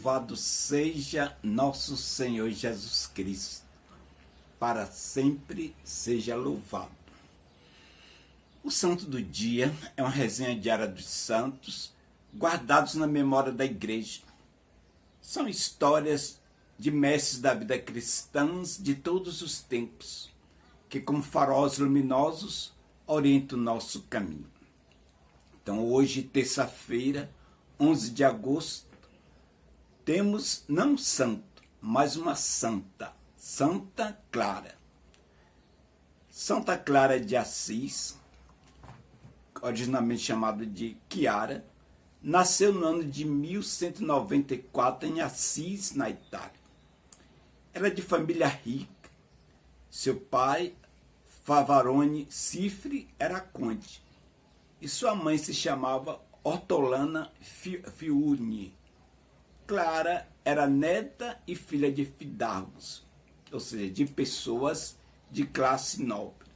Louvado seja nosso Senhor Jesus Cristo, para sempre seja louvado. O Santo do Dia é uma resenha diária dos santos, guardados na memória da Igreja. São histórias de mestres da vida cristãs de todos os tempos, que como faróis luminosos orientam o nosso caminho. Então hoje, terça-feira, 11 de agosto, temos não um santo, mas uma santa, Santa Clara. Santa Clara de Assis, originalmente chamada de Chiara, nasceu no ano de 1194 em Assis, na Itália. Era de família rica. Seu pai, Favarone Cifre, era conde, e sua mãe se chamava Ortolana Fiurni. Clara era neta e filha de fidalgos, ou seja, de pessoas de classe nobre.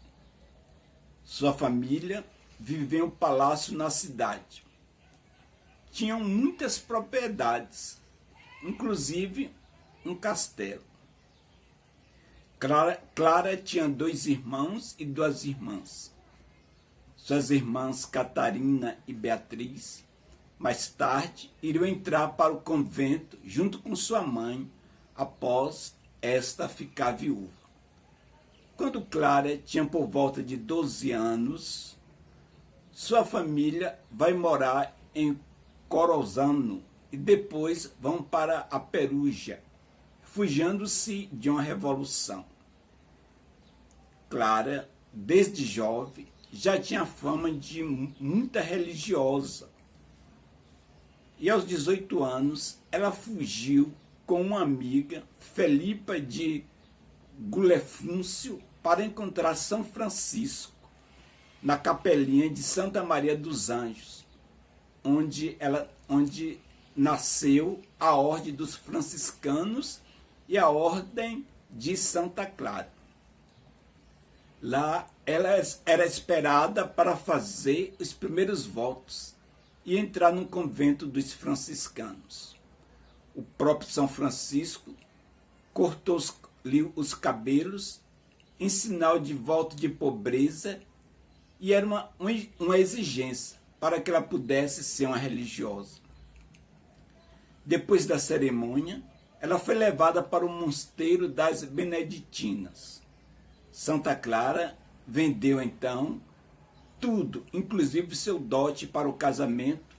Sua família vivia em um palácio na cidade. Tinham muitas propriedades, inclusive um castelo. Clara tinha 2 irmãos e 2 irmãs. Suas irmãs Catarina e Beatriz, mais tarde, iriam entrar para o convento junto com sua mãe, após esta ficar viúva. Quando Clara tinha por volta de 12 anos, sua família vai morar em Corozano e depois vão para a Perugia, fugindo-se de uma revolução. Clara, desde jovem, já tinha fama de muita religiosa. E aos 18 anos, ela fugiu com uma amiga, Felipa de Gulefúncio, para encontrar São Francisco, na capelinha de Santa Maria dos Anjos, onde nasceu a Ordem dos Franciscanos e a Ordem de Santa Clara. Lá ela era esperada para fazer os primeiros votos e entrar no convento dos franciscanos. O próprio São Francisco cortou-lhe os cabelos em sinal de voto de pobreza, e era uma exigência para que ela pudesse ser uma religiosa. Depois da cerimônia, ela foi levada para o mosteiro das Beneditinas. Santa Clara vendeu então tudo, inclusive seu dote para o casamento,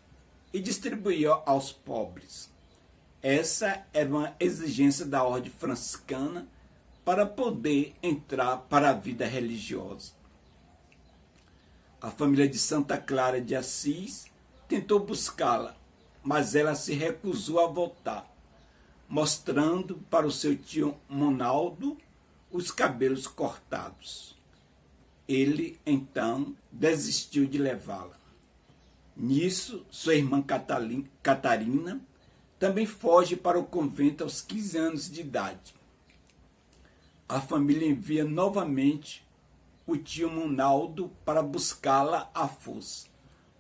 e distribuiu aos pobres. Essa era uma exigência da ordem franciscana para poder entrar para a vida religiosa. A família de Santa Clara de Assis tentou buscá-la, mas ela se recusou a voltar, mostrando para o seu tio Monaldo os cabelos cortados. Ele, então, desistiu de levá-la. Nisso, sua irmã Catarina também foge para o convento aos 15 anos de idade. A família envia novamente o tio Monaldo para buscá-la à força.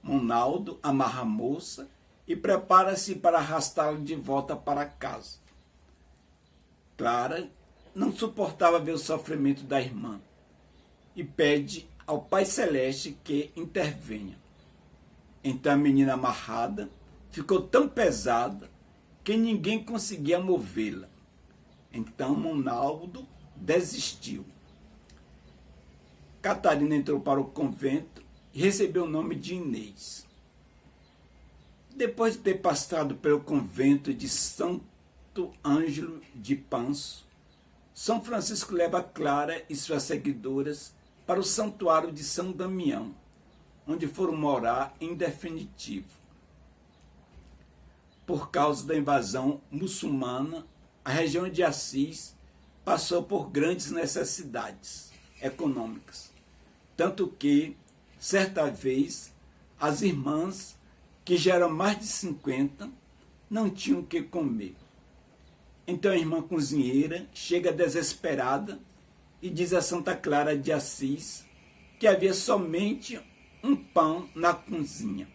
Monaldo amarra a moça e prepara-se para arrastá-la de volta para casa. Clara não suportava ver o sofrimento da irmã e pede ao Pai Celeste que intervenha. Então a menina amarrada ficou tão pesada que ninguém conseguia movê-la. Então Monaldo desistiu. Catarina entrou para o convento e recebeu o nome de Inês. Depois de ter passado pelo convento de Santo Ângelo de Panso, São Francisco leva Clara e suas seguidoras para o santuário de São Damião, onde foram morar em definitivo. Por causa da invasão muçulmana, a região de Assis passou por grandes necessidades econômicas, tanto que, certa vez, as irmãs, que já eram mais de 50, não tinham o que comer. Então a irmã cozinheira chega desesperada e diz a Santa Clara de Assis que havia somente um pão na cozinha.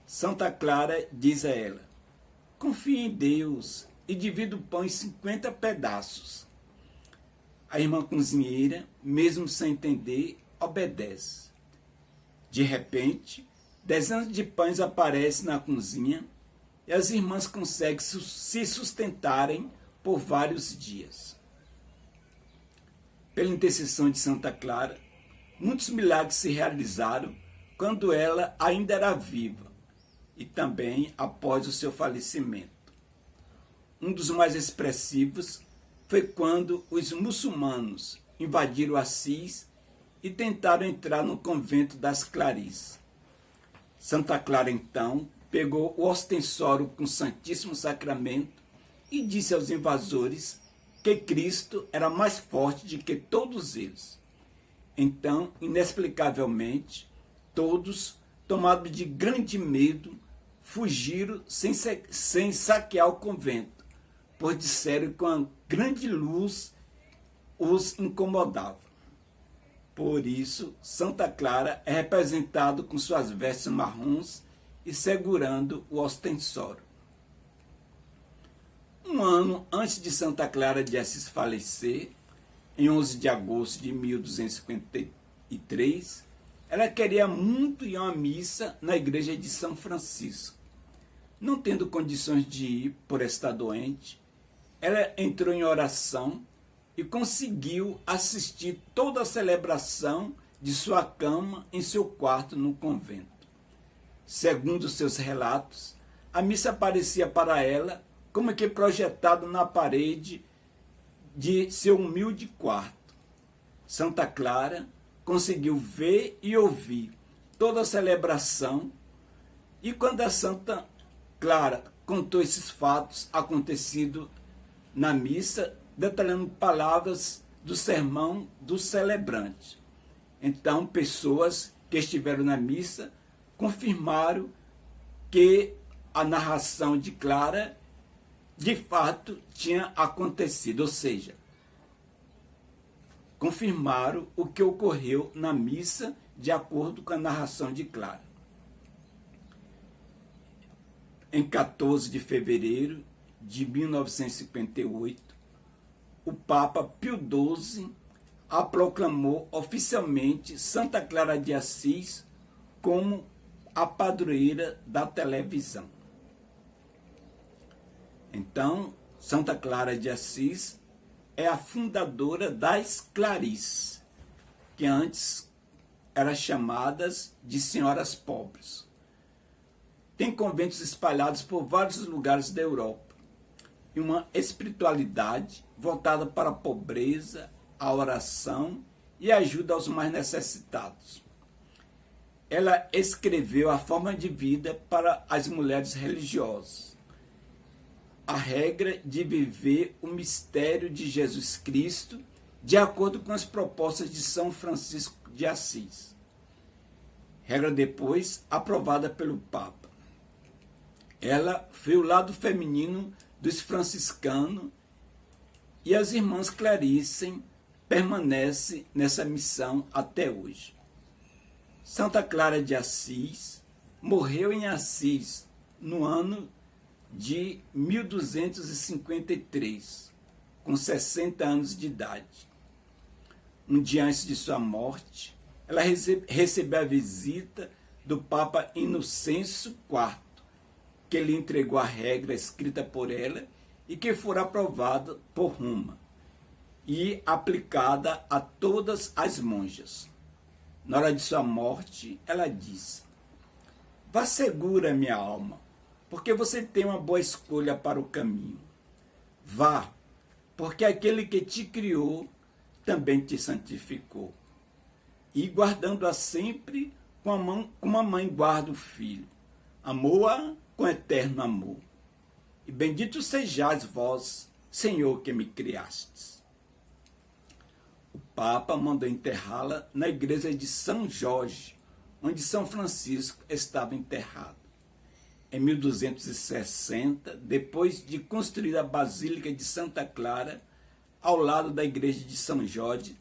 Santa Clara diz a ela: confie em Deus e divida o pão em 50 pedaços. A irmã cozinheira, mesmo sem entender, obedece. De repente, dezenas de pães aparecem na cozinha e as irmãs conseguem se sustentarem por vários dias. Pela intercessão de Santa Clara, muitos milagres se realizaram quando ela ainda era viva e também após o seu falecimento. Um dos mais expressivos foi quando os muçulmanos invadiram Assis e tentaram entrar no convento das Clarisas. Santa Clara, então, pegou o ostensório com o Santíssimo Sacramento e disse aos invasores que Cristo era mais forte do que todos eles. Então, inexplicavelmente, todos, tomados de grande medo, fugiram sem saquear o convento, pois disseram que uma grande luz os incomodava. Por isso, Santa Clara é representado com suas vestes marrons e segurando o ostensório. Um ano antes de Santa Clara de Assis falecer, em 11 de agosto de 1253, ela queria muito ir a uma missa na igreja de São Francisco. Não tendo condições de ir por estar doente, ela entrou em oração e conseguiu assistir toda a celebração de sua cama em seu quarto no convento. Segundo seus relatos, a missa aparecia para ela como que projetada na parede de seu humilde quarto. Santa Clara conseguiu ver e ouvir toda a celebração, e quando a Santa Clara contou esses fatos acontecidos na missa, detalhando palavras do sermão do celebrante. Então, pessoas que estiveram na missa confirmaram que a narração de Clara de fato tinha acontecido, ou seja, confirmaram o que ocorreu na missa de acordo com a narração de Clara. Em 14 de fevereiro de 1958, o Papa Pio XII a proclamou oficialmente Santa Clara de Assis como a padroeira da televisão. Então, Santa Clara de Assis é a fundadora das Clarisas, que antes eram chamadas de senhoras pobres. Tem conventos espalhados por vários lugares da Europa e uma espiritualidade voltada para a pobreza, a oração e a ajuda aos mais necessitados. Ela escreveu a forma de vida para as mulheres religiosas, a regra de viver o mistério de Jesus Cristo de acordo com as propostas de São Francisco de Assis. Regra depois aprovada pelo Papa. Ela foi o lado feminino dos franciscanos e as irmãs Clarice permanecem nessa missão até hoje. Santa Clara de Assis morreu em Assis no ano de 1253, com 60 anos de idade. Um dia antes de sua morte, ela recebeu a visita do Papa Inocêncio IV, que lhe entregou a regra escrita por ela e que fora aprovada por Roma e aplicada a todas as monjas. Na hora de sua morte, ela disse: "Vá segura, minha alma, porque você tem uma boa escolha para o caminho. Vá, porque aquele que te criou também te santificou. E guardando-a sempre como a mãe guarda o filho. Amou-a com eterno amor. E bendito sejais vós, Senhor, que me criastes." O Papa mandou enterrá-la na igreja de São Jorge, onde São Francisco estava enterrado. Em 1260, depois de construir a Basílica de Santa Clara, ao lado da igreja de São Jorge,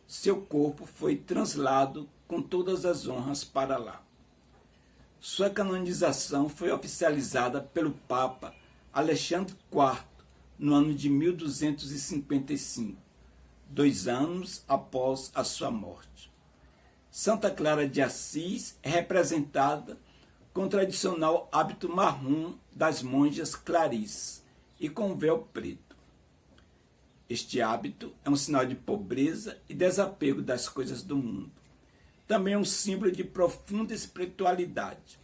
seu corpo foi trasladado com todas as honras para lá. Sua canonização foi oficializada pelo Papa Alexandre IV, no ano de 1255, 2 anos após a sua morte. Santa Clara de Assis é representada com o tradicional hábito marrom das monjas clarisses e com véu preto. Este hábito é um sinal de pobreza e desapego das coisas do mundo. Também é um símbolo de profunda espiritualidade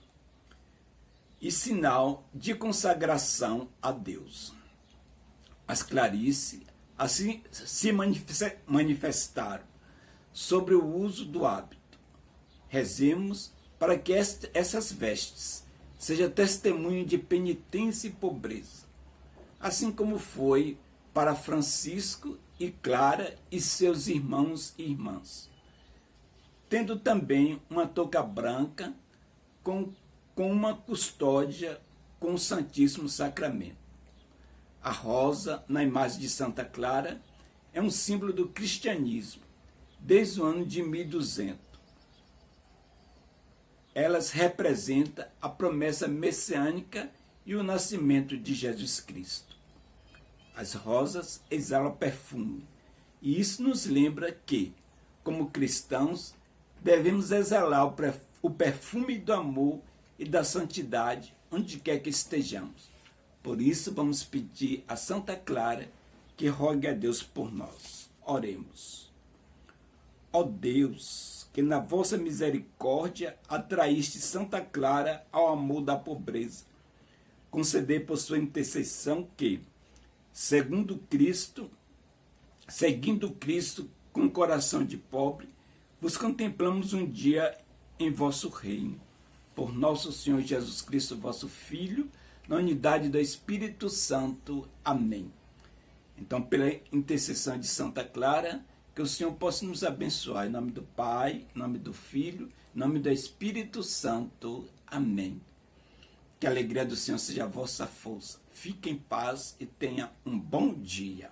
e sinal de consagração a Deus. As clarisses assim se manifestaram sobre o uso do hábito. Rezemos para que essas vestes sejam testemunho de penitência e pobreza, assim como foi para Francisco e Clara e seus irmãos e irmãs, tendo também uma touca branca com uma custódia com o Santíssimo Sacramento. A rosa, na imagem de Santa Clara, é um símbolo do cristianismo, desde o ano de 1200. Elas representam a promessa messiânica e o nascimento de Jesus Cristo. As rosas exalam perfume, e isso nos lembra que, como cristãos, devemos exalar o perfume do amor e da santidade onde quer que estejamos. Por isso, vamos pedir a Santa Clara que rogue a Deus por nós. Oremos. Ó Deus, que na vossa misericórdia atraíste Santa Clara ao amor da pobreza, concedei por sua intercessão que, seguindo Cristo com coração de pobre, vos contemplamos um dia em vosso reino. Por nosso Senhor Jesus Cristo, vosso Filho, na unidade do Espírito Santo. Amém. Então, pela intercessão de Santa Clara, que o Senhor possa nos abençoar. Em nome do Pai, em nome do Filho, em nome do Espírito Santo. Amém. Que a alegria do Senhor seja a vossa força. Fique em paz e tenha um bom dia.